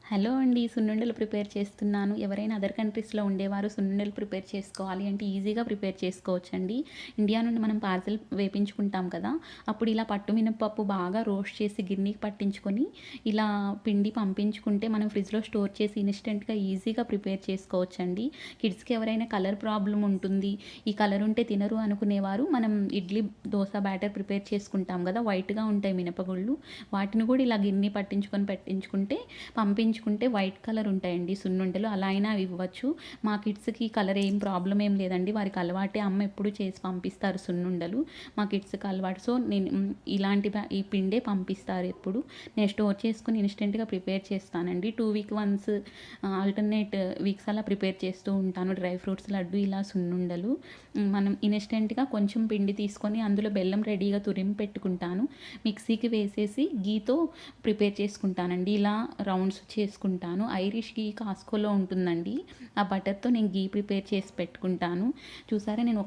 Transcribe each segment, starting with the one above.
Hello అండి. సున్నుండలు prepare చేస్తున్నాను. ఎవరైనా అదర్ కంట్రీస్‌లో ఉండేవారు సున్నుండలు ప్రిపేర్ చేసుకోవాలి అంటే ఈజీగా ప్రిపేర్ చేసుకోవచ్చండి. ఇండియా నుండి మనం పార్సెల్ వేపించుకుంటాం కదా! అప్పుడు ఇలా పట్టు మినపప్పు బాగా రోస్ట్ చేసి గిన్నెకి పట్టించుకొని, ఇలా పిండి పంపించుకుంటే మనం ఫ్రిడ్జ్‌లో స్టోర్ చేసి ఇన్‌స్టంట్‌గా ఈజీగా ప్రిపేర్ చేసుకోవచ్చండి. కిడ్స్‌కి ఎవరైనా కలర్ ప్రాబ్లమ్ ఉంటుంది, ఈ కలర్ ఉంటే తినరు అనుకునేవారు మనం ఇడ్లీ, దోస బ్యాటర్ ప్రిపేర్ చేసుకుంటాం కదా! వైట్‌గా ఉంటాయి మినపగుళ్ళు. వాటిని కూడా ఇలా గిన్నె పట్టించుకొని పెట్టించుకుంటే వైట్ కలర్ ఉంటాయండి సున్నుండలు. అలా అయినా అవి ఇవ్వచ్చు. మా కిడ్స్‌కి కలర్ ఏం ప్రాబ్లమ్ ఏం లేదండి. వారికి అలవాటే. అమ్మ ఎప్పుడు చేసి పంపిస్తారు సున్నుండలు. మా కిడ్స్‌కి అలవాటు. సో, నేను ఈ పిండే పంపిస్తారు ఎప్పుడు. నేను స్టోర్ చేసుకొని ఇన్‌స్టెంట్‌గా ప్రిపేర్ చేస్తానండి. 2 వీక్ వన్స్ ఆల్టర్‌నేట్ వీక్స్ అలా ప్రిపేర్ చేస్తూ ఉంటాను. డ్రై ఫ్రూట్స్ లడ్డు, ఇలా సున్నుండలు. మనం ఇన్‌స్టెంట్‌గా కొంచెం పిండి తీసుకొని అందులో బెల్లం రెడీగా తురిమి పెట్టుకుంటాను. మిక్సీకి వేసేసి గీతో ప్రిపేర్ చేసుకుంటానండి. ఇలా రౌండ్స్ చేసుకుంటాను. ఐరిష్ గీ కాస్కోలో ఉంటుందండి. ఆ బటర్‌తో నేను గీ ప్రిపేర్ చేసి పెట్టుకుంటాను. చూసారా, నేను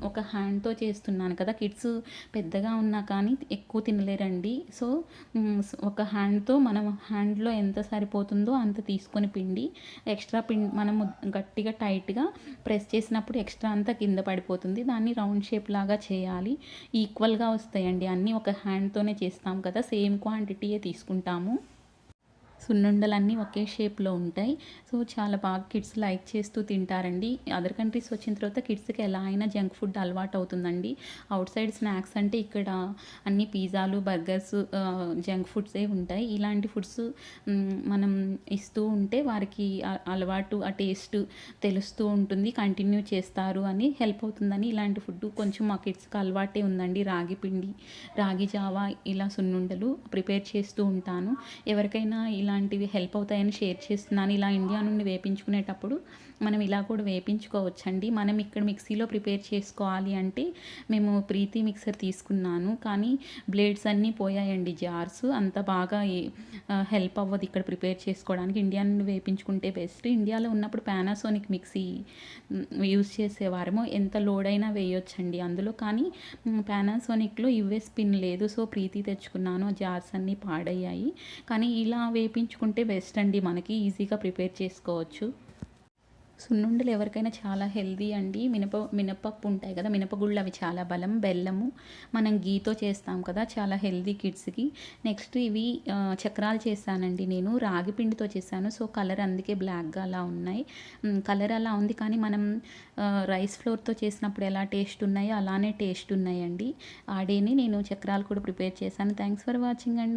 ఒక హ్యాండ్‌తో చేస్తున్నాను కదా! కిడ్స్ పెద్దగా ఉన్నా కానీ ఎక్కువ తినలేరండి. సో, ఒక హ్యాండ్‌తో మనం హ్యాండ్‌లో ఎంత సరిపోతుందో అంత తీసుకొని పిండి, ఎక్స్ట్రా మనము గట్టిగా టైట్‌గా ప్రెస్ చేసినప్పుడు ఎక్స్ట్రా అంతా కింద పడిపోతుంది. దాన్ని రౌండ్ షేప్ లాగా చేయాలి. ఈక్వల్‌గా వస్తాయండి. అన్నీ ఒక హ్యాండ్‌తోనే చేస్తాం కదా! సేమ్ క్వాంటిటీయే తీసుకుంటాము. సున్నుండలన్నీ ఒకే షేప్‌లో ఉంటాయి. సో, చాలా బాగా కిడ్స్ లైక్ చేస్తూ తింటారండి. అదర్ కంట్రీస్ వచ్చిన తర్వాత కిడ్స్‌కి ఎలా అయినా జంక్ ఫుడ్ అలవాటవుతుందండి. ఔట్ సైడ్ స్నాక్స్ అంటే ఇక్కడ అన్నీ పిజ్జాలు, బర్గర్స్, జంక్ ఫుడ్సే ఉంటాయి. ఇలాంటి ఫుడ్స్ మనం ఇస్తూ ఉంటే వారికి అలవాటు, ఆ టేస్ట్ తెలుస్తూ ఉంటుంది. కంటిన్యూ చేస్తారు అని హెల్ప్ అవుతుందని ఇలాంటి ఫుడ్ కొంచెం మా కిడ్స్‌కి అలవాటే ఉందండి. రాగి పిండి, రాగి జావా, ఇలా సున్నుండలు ప్రిపేర్ చేస్తూ ఉంటాను. ఎవరికైనా ఇలాంటివి హెల్ప్ అవుతాయని షేర్ చేస్తున్నాను. ఇలా ఇండియా నుండి వేపించుకునేటప్పుడు మనం ఇలా కూడా వేపించుకోవచ్చండి. మనం ఇక్కడ మిక్సీలో ప్రిపేర్ చేసుకోవాలి అంటే మేము ప్రీతి మిక్సర్ తీసుకున్నాను. కానీ బ్లేడ్స్ అన్నీ పోయాయండి, జార్స్. అంత బాగా హెల్ప్ అవ్వదు ఇక్కడ ప్రిపేర్ చేసుకోవడానికి. ఇండియా నుండి వేపించుకుంటే బెస్ట్. ఇండియాలో ఉన్నప్పుడు పానాసోనిక్ మిక్సీ యూజ్ చేసేవారేమో. ఎంత లోడ్ అయినా వేయొచ్చండి అందులో. కానీ పానాసోనిక్‌లో యూఎస్ పిన్ లేదు. సో, ప్రీతి తెచ్చుకున్నాను. జార్స్ అన్నీ పాడయ్యాయి. కానీ ఇలా వేపించుకుంటే బెస్ట్ అండి. మనకి ఈజీగా ప్రిపేర్ చేసుకోవచ్చు. సున్నుండలు ఎవరికైనా చాలా హెల్తీ అండి. మినపప్పు ఉంటాయి కదా! మినపగుళ్ళు అవి చాలా బలం. బెల్లము మనం గీతో చేస్తాం కదా! చాలా హెల్తీ కిడ్స్‌కి. నెక్స్ట్ ఇవి చక్రాలు చేశానండి నేను. రాగి పిండితో చేశాను. సో, కలర్ అందుకే బ్లాక్‌గా అలా ఉన్నాయి. కలర్ అలా ఉంది కానీ మనం రైస్ ఫ్లోర్‌తో చేసినప్పుడు ఎలా టేస్ట్ ఉన్నాయో అలానే టేస్ట్ ఉన్నాయండి. ఆ డేని నేను చక్రాలు కూడా ప్రిపేర్ చేశాను. థ్యాంక్స్ ఫర్ వాచింగ్ అండి.